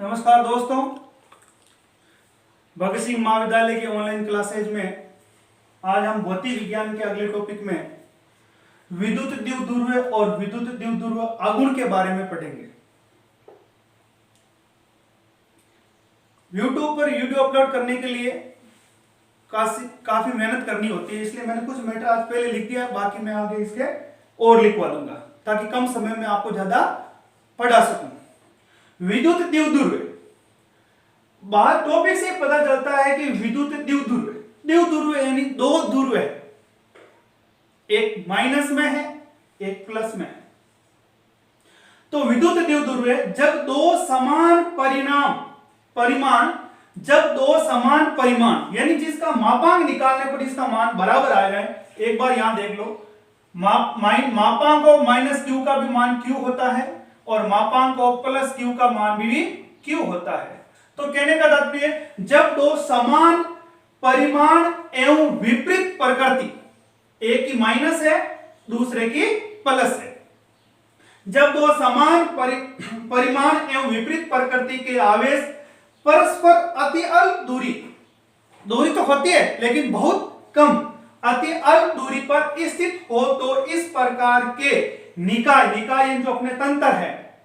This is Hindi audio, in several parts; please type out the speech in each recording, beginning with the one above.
नमस्कार दोस्तों, भगत सिंह महाविद्यालय के ऑनलाइन क्लासेज में आज हम भौतिक विज्ञान के अगले टॉपिक में विद्युत द्विध्रुव और विद्युत द्विध्रुव आघूर्ण के बारे में पढ़ेंगे। YouTube पर वीडियो अपलोड करने के लिए काफी मेहनत करनी होती है, इसलिए मैंने कुछ मैटर आज पहले लिख दिया, बाकी मैं आगे इसके और लिखवा दूंगा ताकि कम समय में आपको ज्यादा पढ़ा सकूं। विद्युत द्विध्रुव, बाहर टॉपिक से पता चलता है कि विद्युत द्विध्रुव यानी दो ध्रुव है, एक माइनस में है एक प्लस में है। तो विद्युत द्विध्रुव है जब दो समान परिमाण यानी जिसका मापांक निकालने पर इसका मान बराबर आ जाए। एक बार यहां देख लो, मापांक ऑफ माइनस क्यू का भी मान क्यू होता है और मापांक ऑफ प्लस क्यू का मान भी क्यू होता है। तो कहने का तात्पर्य, जब दो समान परिमाण एवं विपरीत प्रकृति, एक की माइनस है दूसरे की प्लस है, जब दो समान परिमाण एवं विपरीत प्रकृति के आवेश परस्पर अति अल्प दूरी तो होती है लेकिन बहुत कम अति अल्प दूरी पर स्थित हो तो इस प्रकार के निकाय जो अपने तंत्र है,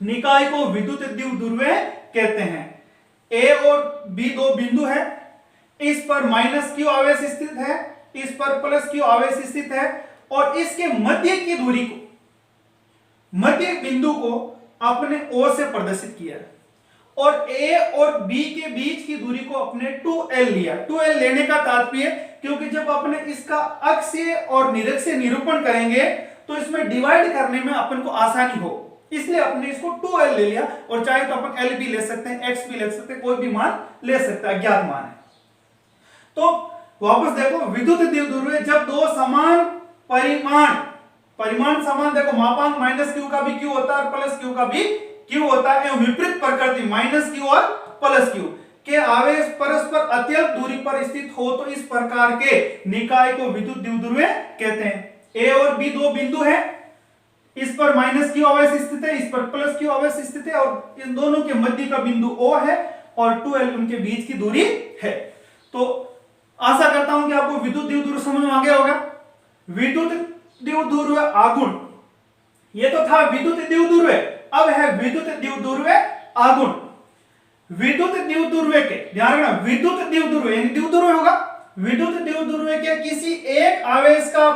निकाय को विद्युत द्विध्रुव कहते हैं। ए और बी दो बिंदु है, इस पर माइनस क्यू आवेश स्थित है, इस पर प्लस क्यू आवेश स्थित है और इसके मध्य की दूरी को, मध्य बिंदु को अपने ओ से प्रदर्शित किया और ए और बी के बीच की दूरी को अपने 2l लिया। 2l लेने का तात्पर्य, क्योंकि जब अपने इसका अक्षीय और निरक्षीय निरूपण करेंगे तो इसमें डिवाइड करने में अपन को आसानी हो, इसलिए अपने इसको 2l ले लिया। और चाहे तो अपन l भी ले सकते हैं, x भी ले सकते हैं, कोई भी मान ले सकता है, अज्ञात मान है। तो वापस देखो, विद्युत द्विध्रुव जब दो समान परिमाण समान, देखो मापांक माइनस क्यू का भी क्यू होता है और प्लस क्यू का भी क्यू होता है, विपरीत प्रकृति माइनस क्यू और प्लस क्यू के आवेश परस्पर अत्यल्प दूरी पर स्थित हो तो इस प्रकार के निकाय को विद्युत द्विध्रुव कहते हैं। ए और बी दो बिंदु है, इस पर माइनस क्यू आवेश स्थित है, इस पर प्लस क्यू आवेश स्थित है और इन दोनों के मध्य का बिंदु O है और 2l उनके बीच की दूरी है। तो आशा करता हूं कि आपको विद्युत द्विध्रुव समझ में आ गया होगा। विद्युत द्विध्रुव आघूर्ण, ये तो था विद्युत द्विध्रुव, अब है विद्युत द्विध्रुव आघूर्ण। विद्युत द्विध्रुव के, ध्यान रखना, विद्युत द्विध्रुव यानी द्विध्रुव होगा, विद्युत द्विध्रुव के किसी एक आवेश का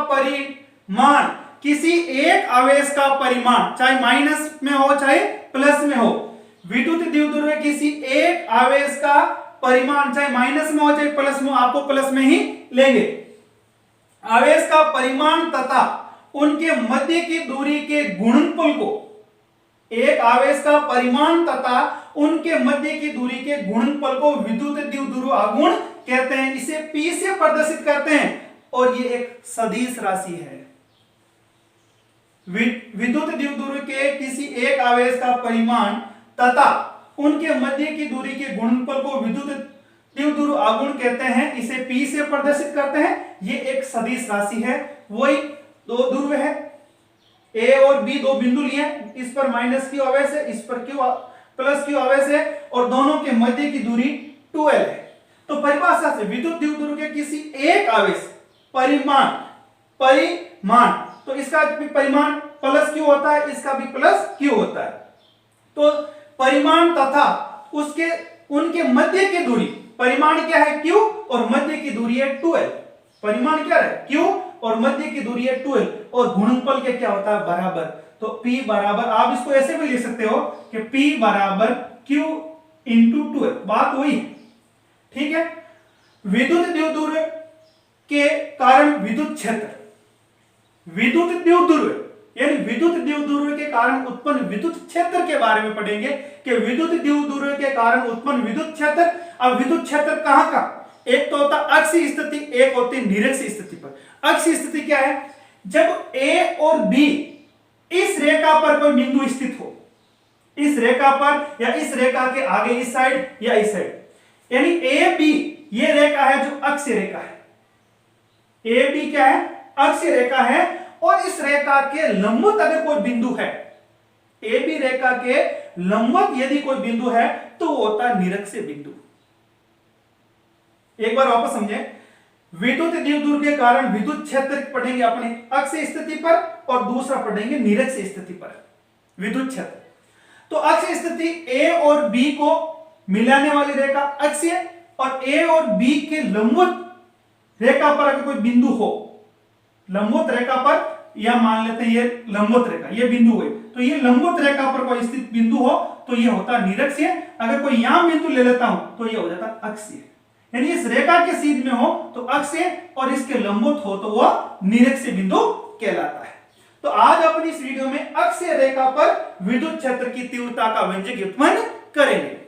परिमाण चाहे माइनस में हो चाहे प्लस में हो, विद्युत द्विध्रुव किसी एक आवेश का परिमाण चाहे माइनस में हो चाहे प्लस में हो, आपको प्लस में ही लेंगे, आवेश का परिमाण तथा उनके मध्य की दूरी के गुणनफल को, एक आवेश का परिमाण तथा उनके मध्य की दूरी के गुणनफल को विद्युत द्विध्रुव आघूर्ण कहते हैं। इसे P से प्रदर्शित करते हैं और ये एक सदिश राशि है। विद्युत द्विध्रुव के किसी एक आवेश का परिमाण तथा उनके मध्य की दूरी के गुणनफल को विद्युत द्विध्रुव आघूर्ण कहते हैं। इसे P से प्रदर्शित करते हैं। ये एक सदिश राशि है, वही दो ध्रुव है, ए और बी दो बिंदु लिए, इस पर माइनस क्यू आवेश है, इस पर क्यू प्लस क्यू आवेश है और दोनों के मध्य की दूरी 2l है। तो परिभाषा से विद्युत द्विध्रुव के किसी एक आवेश परिमाण, तो इसका भी परिमाण प्लस क्यू होता है, इसका भी प्लस क्यू होता है। तो परिमाण तथा उनके मध्य की दूरी, परिमाण क्या है क्यू और मध्य की दूरी है 2l। परिमाण क्या है क्यू और मध्य की दूरी है 2l और गुणनफल के क्या होता है बराबर। तो P बराबर, आप इसको ऐसे भी लिख सकते हो कि P बराबर Q इंटू 2l, बात वही है, ठीक है। विद्युत द्विध्रुव के कारण विद्युत क्षेत्र, विद्युत द्विध्रुव यानी विद्युत द्विध्रुव के कारण उत्पन्न विद्युत क्षेत्र के बारे में पढ़ेंगे कि विद्युत द्विध्रुव के कारण उत्पन्न विद्युत क्षेत्र। अब विद्युत क्षेत्र कहां का, एक तो होता अक्षीय स्थिति, एक होती निरक्षीय स्थिति पर। अक्षीय स्थिति क्या है, जब A और B इस रेखा पर कोई बिंदु स्थित हो, इस रेखा पर या इस रेखा के आगे इस साइड या इस साइड, यानी AB ये रेखा है जो अक्षीय रेखा है, AB क्या है अक्षीय रेखा है और इस रेखा के लंबवत अगर कोई बिंदु है, ए बी रेखा के लंबवत यदि कोई बिंदु है तो वो होता है निरक्षीय बिंदु। एक बार वापस समझे, विद्युत द्विध्रुव के कारण विद्युत क्षेत्र पढ़ेंगे अपने अक्षीय स्थिति पर और दूसरा पढ़ेंगे निरक्षीय स्थिति पर विद्युत क्षेत्र। तो अक्षीय स्थिति ए और बी को मिलाने वाली रेखा अक्षीय और ए और बी के लंबवत रेखा पर अगर कोई बिंदु हो, लंबवत रेखा पर, या मान लेते हैं ये लंबवत रेखा, ये बिंदु हुए, तो ये लंबवत रेखा पर कोई स्थित बिंदु हो तो ये होता निरक्षीय। अगर कोई यहां बिंदु ले लेता हूं तो ये हो जाता अक्षीय। यानी इस रेखा के सीध में हो तो अक्षीय और इसके लंबवत हो तो वह निरक्षीय बिंदु कहलाता है। तो आज अपनी इस वीडियो में अक्षीय रेखा पर विद्युत क्षेत्र की तीव्रता का व्यंजक व्युत्पन्न करेंगे।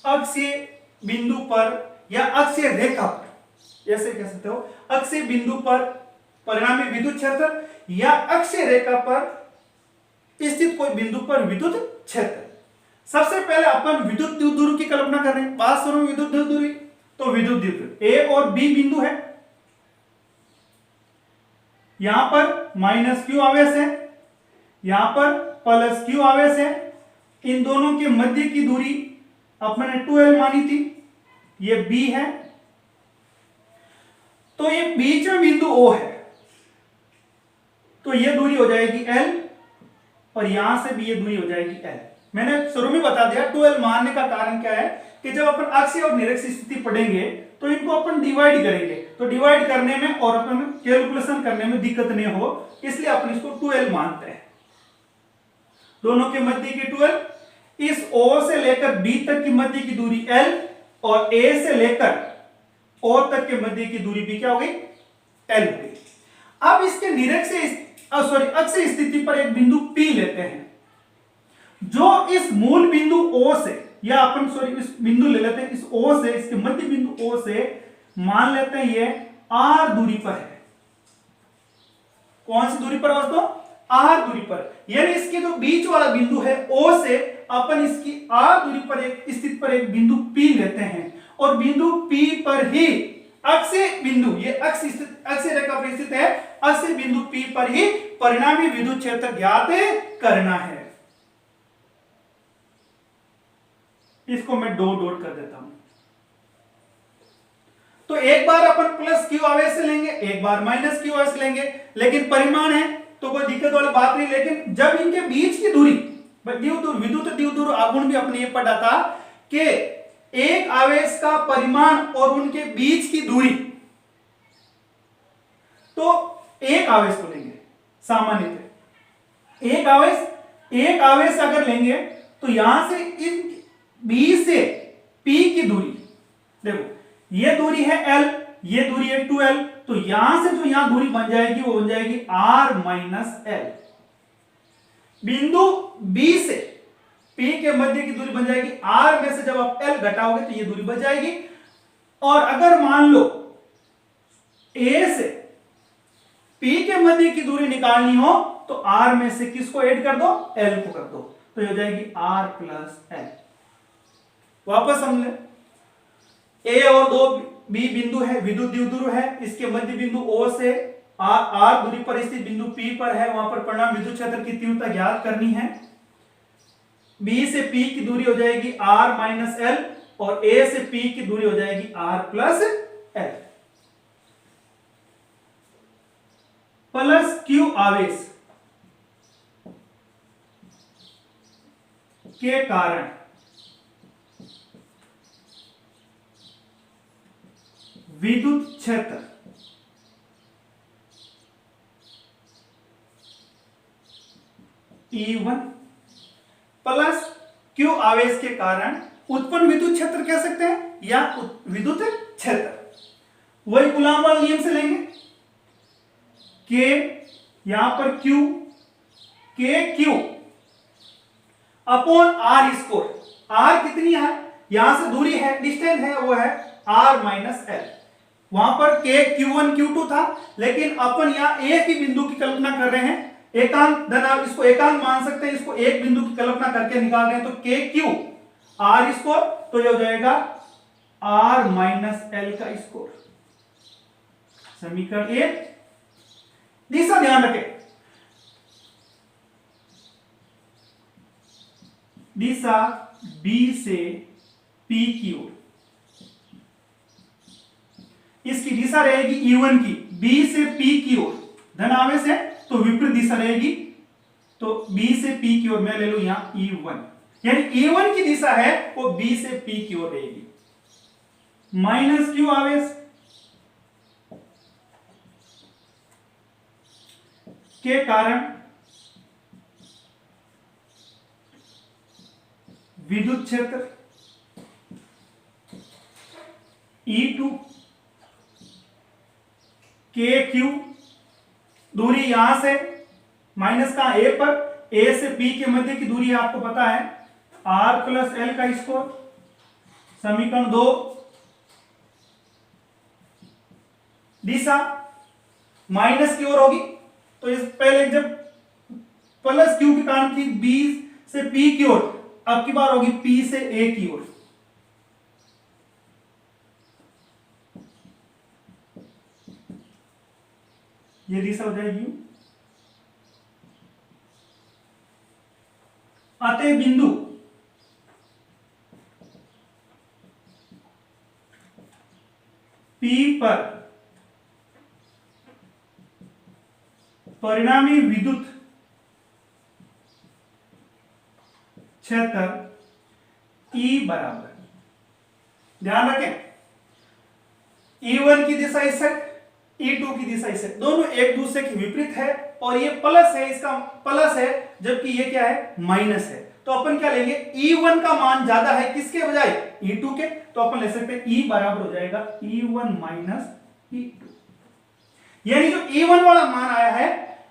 अक्षीय बिंदु पर या अक्षीय रेखा पर, ऐसे कह सकते हो, अक्षीय बिंदु पर परिणामी विद्युत क्षेत्र या अक्षीय रेखा पर स्थित कोई बिंदु पर विद्युत क्षेत्र। सबसे पहले अपन विद्युत द्विध्रुव की कल्पना कर रहे हैं। बात सुनो विद्युत द्विध्रुव, तो विद्युत द्विध्रुव ए और बी बिंदु है, यहां पर माइनस क्यू आवेश है, यहां पर प्लस क्यू आवेश है। इन दोनों के मध्य की दूरी अपने 2l मानी थी, ये B है, तो ये बीच में बिंदु O है, तो ये दूरी हो जाएगी L और यहां से भी ये दूरी हो जाएगी L। मैंने शुरू में बता दिया 2l मानने का कारण क्या है कि जब अपन अक्षीय और निरक्षीय स्थिति पढ़ेंगे तो इनको अपन डिवाइड करेंगे, तो डिवाइड करने में और अपन कैलकुलेशन करने में दिक्कत नहीं हो, इसलिए अपन इसको 2l मानते हैं। दोनों के मध्य की 2l, इस O से लेकर B तक की मध्य की दूरी L और A से लेकर O तक के मध्य की दूरी B क्या हो गई? L हो गई। अब इसके निरक्षीय अक्षीय स्थिति पर एक बिंदु P लेते हैं, जो इस मूल बिंदु O से, या अपन इस बिंदु ले लेते हैं इस O से, इसके मध्य बिंदु O से मान लेते हैं ये R दूरी पर है। कौन सी दूरी पर दोस्तों? R दूरी पर। यानी इसके जो बीच वाला बिंदु है O से अपन इसकी R दूरी पर एक स्थित पर एक बिंदु P लेते हैं और बिंदु P पर ही अक्षीय बिंदु, ये अक्षीय रेखा पर स्थित है, अक्षीय बिंदु P पर ही परिणामी विद्युत क्षेत्र ज्ञात करना है। इसको मैं डॉट कर देता हूं। तो एक बार अपन प्लस क्यू आवेश से लेंगे, एक बार माइनस क्यू आवेश लेंगे, लेकिन परिमाण है तो कोई दिक्कत वाली बात नहीं। लेकिन जब इनके बीच की दूरी, विद्युत द्विध्रुव आघूर्ण भी अपने ये पढ़ा था कि एक आवेश का परिमाण और उनके बीच की दूरी, तो एक आवेश को लेंगे सामान्यतः, एक आवेश अगर लेंगे तो यहां से इन B से P की दूरी, देखो ये दूरी है L, ये दूरी है 2L, तो यहां से जो यहां दूरी बन जाएगी वो बन जाएगी R माइनस L। बिंदु B से P के मध्य की दूरी बन जाएगी R में से जब आप L घटाओगे तो ये दूरी बच जाएगी। और अगर मान लो A से P के मध्य की दूरी निकालनी हो तो R में से किसको ऐड कर दो? L को कर दो, तो हो जाएगी R प्लस L। वापस हम ले, A और 2B बिंदु है, विद्युत द्विध्रुव है, इसके मध्य बिंदु O से R दूरी पर स्थित बिंदु P पर है, वहां पर परिणाम विद्युत क्षेत्र की तीव्रता ज्ञात करनी है। B से P की दूरी हो जाएगी R माइनस L और A से P की दूरी हो जाएगी R plus L। Plus Q आवेश के कारण विद्युत क्षेत्र E1 प्लस Q आवेश के कारण उत्पन्न विद्युत क्षेत्र कह सकते हैं या विद्युत क्षेत्र, वही कूलॉम वाले नियम से लेंगे। K यहां पर Q, KQ upon R square, R कितनी है, यहां से दूरी है, डिस्टेंस है, वो है R माइनस L। वहां पर K Q1 Q2 था, लेकिन अपन यहां एक ही बिंदु की कल्पना कर रहे हैं, एकांक धन, आप इसको एकांक मान सकते हैं, इसको एक बिंदु की कल्पना करके निकाल रहे हैं, तो KQ R स्क्वायर, तो ये हो जाएगा R माइनस L का स्क्वायर। समीकरण 1। दिशा ध्यान रखें, दिशा B से P की ओर, इसकी दिशा रहेगी E1 की, B से P की ओर धन आवेश है तो विपरीत दिशा रहेगी, तो B से P की ओर मैं ले लूं यहां E1, यानी E1 की दिशा है वो B से P की ओर रहेगी। माइनस Q आवेश के कारण विद्युत क्षेत्र E2, KQ दूरी यहां से माइनस का A पर, A से P के मध्य की दूरी आपको पता है R प्लस L का स्क्वायर। समीकरण 2। दिशा माइनस की ओर होगी, तो इस पहले जब प्लस Q के कारण थी B से P की ओर, अब की बार होगी P से A की ओर। ये दिशा हो जाएगी। अतः बिंदु P पर परिणामी विद्युत क्षेत्र E बराबर, ध्यान रखें, E1 की दिशा इस साइड, E2 की दिशा इस साइड, दोनों एक दूसरे के विपरीत है, और ये प्लस है, इसका प्लस है, जबकि ये क्या है, माइनस है। तो अपन क्या लेंगे, E1 का मान ज्यादा है किसके बजाय, E2 के, तो अपन ले सकते हैं E बराबर हो जाएगा E1 माइनस E2, यानी जो E1 वाला मान आया है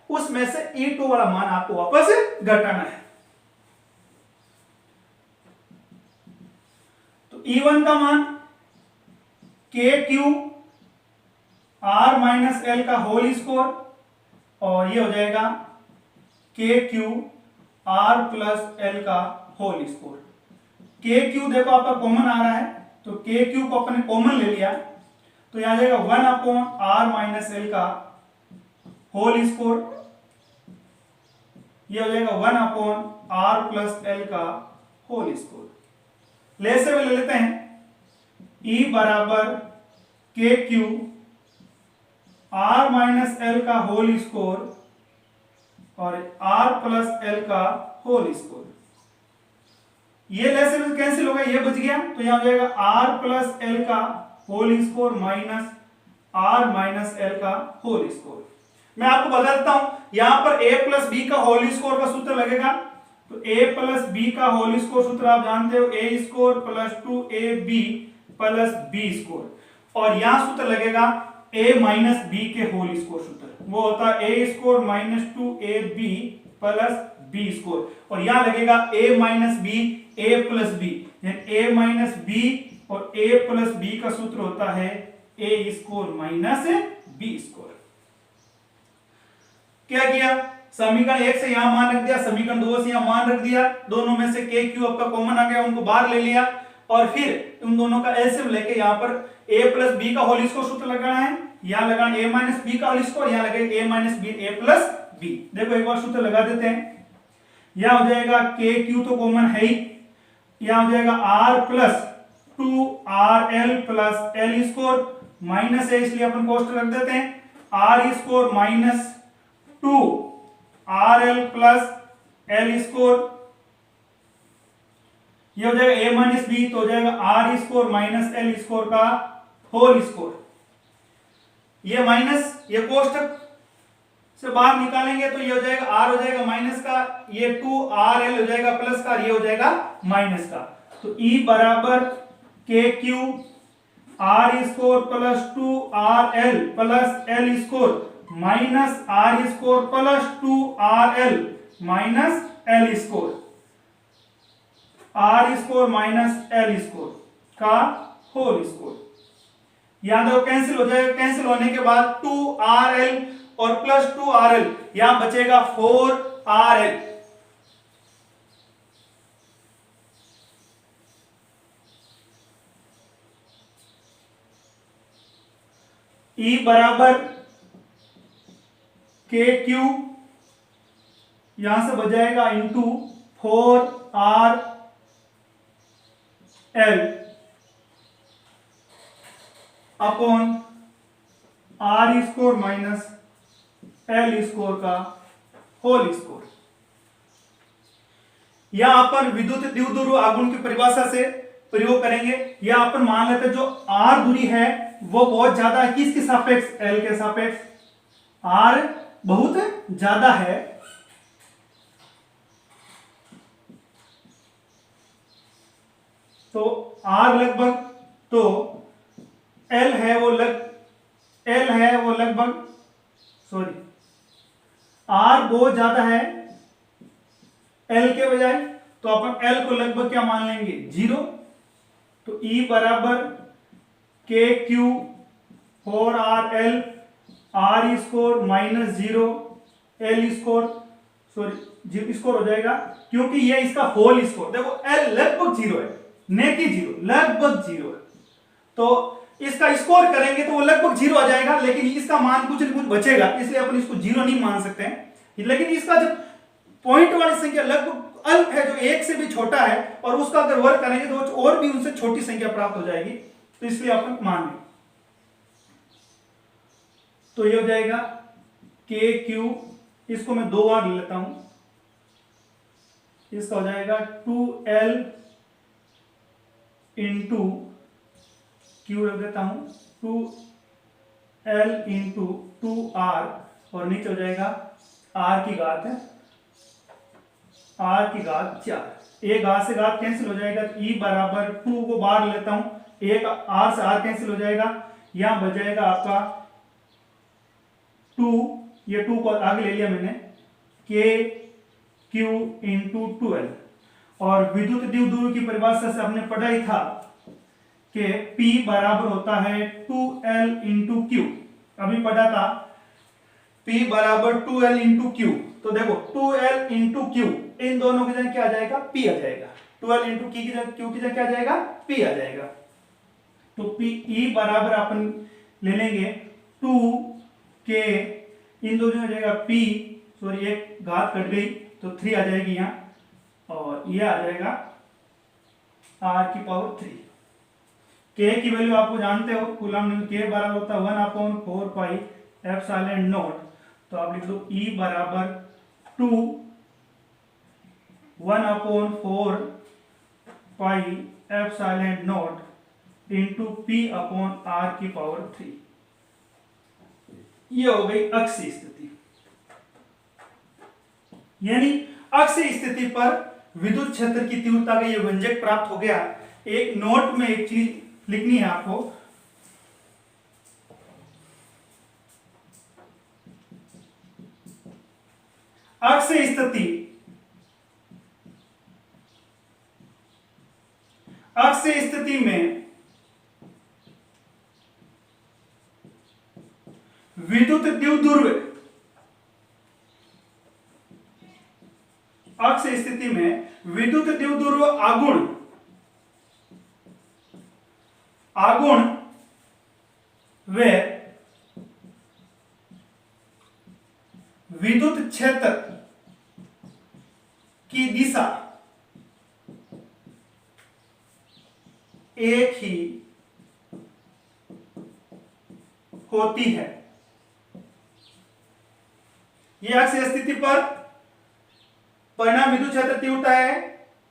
उसमें से E2 वाला मान आपको वापस घटाना है। तो E1 का मान KQ R माइनस L का होल स्क्वायर, और ये हो जाएगा KQ R प्लस L का होल स्क्वायर। KQ देखो आपका कॉमन आ रहा है, तो KQ को अपने कॉमन ले लिया, तो यहां जाएगा 1 अपॉन R माइनस L का होल स्क्वायर, ये हो जाएगा 1 अपॉन R प्लस L का होल स्क्वायर। ले से ले लेते हैं, E बराबर KQ R माइनस L का होल स्क्वायर और R प्लस L का होल स्क्वायर। ये ले से कैंसिल होगा, ये बच गया, तो यहां हो जाएगा R प्लस L का whole square minus R minus L का होल स्क्वायर। मैं आपको बता देता हूं, यहां पर A प्लस B का होल स्क्वायर का सूत्र लगेगा, तो A प्लस B का होल स्क्वायर सूत्र आप जानते हो, A square plus 2AB plus B square, और यहां सूत्र लगेगा A माइनस B के होल स्क्वायर सूत्र, वो होता है A square minus 2AB plus B square, और यहां लगेगा A minus B A plus B, यानी A माइनस B और A प्लस B का सूत्र होता है A square minus B square. क्या किया, समीकरण 1 से यहां मान रख दिया, समीकरण 2 से यहां मान रख दिया, दोनों में से KQ आपका कॉमन आ गया, उनको बाहर ले लिया, और फिर उन दोनों का एलसीएम लेके यहां पर A प्लस B का होल स्क्वायर सूत्र लगाना है, यहां लगाना A माइनस B का होल स्क्वायर, यहां लगेगा A minus B A plus B। देखो एक बार सूत्र लगा देते हैं, यहां हो जाएगा KQ तो कॉमन है ही, यहां हो जाएगा R plus 2RL plus L square, minus है इसलिए अपन कोष्टक रख देते हैं, R square minus 2RL plus L square, ये हो जाएगा A माइनस B, तो हो जाएगा R square minus L square का होल स्क्वायर, ये माइनस, ये कोष्टक से बाहर निकालेंगे तो ये हो जाएगा r हो जाएगा माइनस का, ये 2rl हो जाएगा प्लस का, ये हो जाएगा माइनस का। तो E बराबर k q r square plus 2rl plus l square minus r square plus 2rl minus l square, r square minus l square का होल स्कोर। यहां देखो कैंसिल हो जाएगा, कैंसिल होने के बाद 2rl और प्लस 2rl, यहां बचेगा 4rl। E बराबर के क्यू यहां से बच जाएगा into 4rl upon r square minus l square का होल स्कोर। यहां अपन विद्युत द्विध्रुव आघूर्ण की परिभाषा से प्रयोग करेंगे। यहां अपन मान लेते हैं जो आर दूरी है वो बहुत ज्यादा है, किसके सापेक्ष? एल के सापेक्ष। आर बहुत ज्यादा है तो आर लगभग, तो एल है वो लगभग सॉरी आर बहुत ज्यादा है एल के बजाय, तो अपन एल को लगभग क्या मान लेंगे? 0। तो E बराबर k q 4rl r square minus 0 l square, sorry square हो जाएगा क्योंकि ये इसका होल स्कोर। देखो एल लगभग 0 है, न कि 0, लगभग 0 है, तो इसका स्कोर करेंगे तो वो लगभग 0 आ जाएगा, लेकिन इसका मान कुछ न कुछ बचेगा, इसलिए अपन इसको 0 नहीं मान सकते हैं। लेकिन इसका जब पॉइंट वाली संख्या लगभग अल्प है, जो 1 से भी छोटा है, और उसका अगर वर्ग करेंगे तो और भी उनसे छोटी संख्या प्राप्त हो जाएगी, तो इसलिए अपन मान लें। तो ये हो जाएगा के क्यू, इसको मैं 2 बार ले लेता हूं, इसका हो जाएगा 2l इंटू क्यू रख देता हूं 2l इंटू 2r, और नीचे हो जाएगा r की घात है, r की घात 4। एक घात से घात कैंसिल हो जाएगा, तो E बराबर 2 को बाहर लेता हूं, एक r से r कैंसिल हो जाएगा, यहां बच जाएगा आपका 2, ये 2 को आगे ले लिया मैंने, के क्यू इंटू 2l। और विद्युत द्विध्रुव की परिभाषा से हमने पढ़ा ही था कि P बराबर होता है 2l इंटू क्यू, अभी पढ़ा था P बराबर 2l इंटू क्यू। तो देखो 2l इंटू क्यू, इन दोनों की जगह क्या आ जाएगा? P आ जाएगा। 2l इंटू की जगह क्यू की जगह क्या आ जाएगा? P आ जाएगा। तो P E बराबर अपन ले लेंगे 2 के, इन दोनों हो जाएगा P, सॉरी एक घात कट गई तो 3 आ जाएगी यहां, और ये आ जाएगा r की पावर 3। k की वैल्यू आपको जानते हो, कूलम के बराबर होता है 1/4 पाई एप्सिलॉन नॉट। तो आप लिख दो E बराबर 2 1/4 pi epsilon not into P upon r की पावर 3। ये हो गई अक्षीय स्थिति, यानी अक्षीय स्थिति पर विद्युत क्षेत्र की तीव्रता का ये व्यंजक प्राप्त हो गया। एक नोट में एक चीज लिखनी है आपको, अक्षीय स्थिति, अक्षीय स्थिति में विद्युत द्विध्रुव, अक्षीय स्थिति में विद्युत द्विध्रुव आघूर्ण व विद्युत क्षेत्र की दिशा एक ही होती है। यह अक्षीय स्थिति पर परिणाम विद्युत क्षेत्र तीव्रता है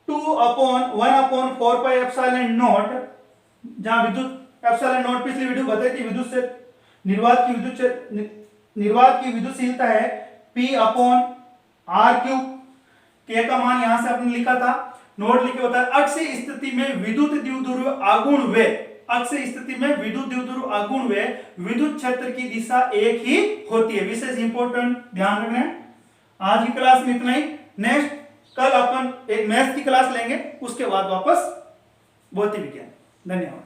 2/1/4 पाई एप्सिलॉन नॉट, जहां विद्युत एप्सिलॉन नॉट पिछली वीडियो बताई थी, विद्युत से निर्वात की विद्युतशीलता है P upon R cube. K का मान यहां से आपने लिखा था, नोट लिखे होता है। अक्षीय स्थिति में विद्युत द्विध्रुव आगुण वे, अक्षीय स्थिति में विद्युत द्विध्रुव आगुण वे विद्युत क्षेत्र की दिशा एक ही होती है। विशेष इंपॉर्टेंट ध्यान रखना है। आज की क्लास में इतना ही। नेक्स्ट कल अपन एक मैथ्स की क्लास लेंगे, उसके बाद वापस भौतिक विज्ञान। धन्यवाद।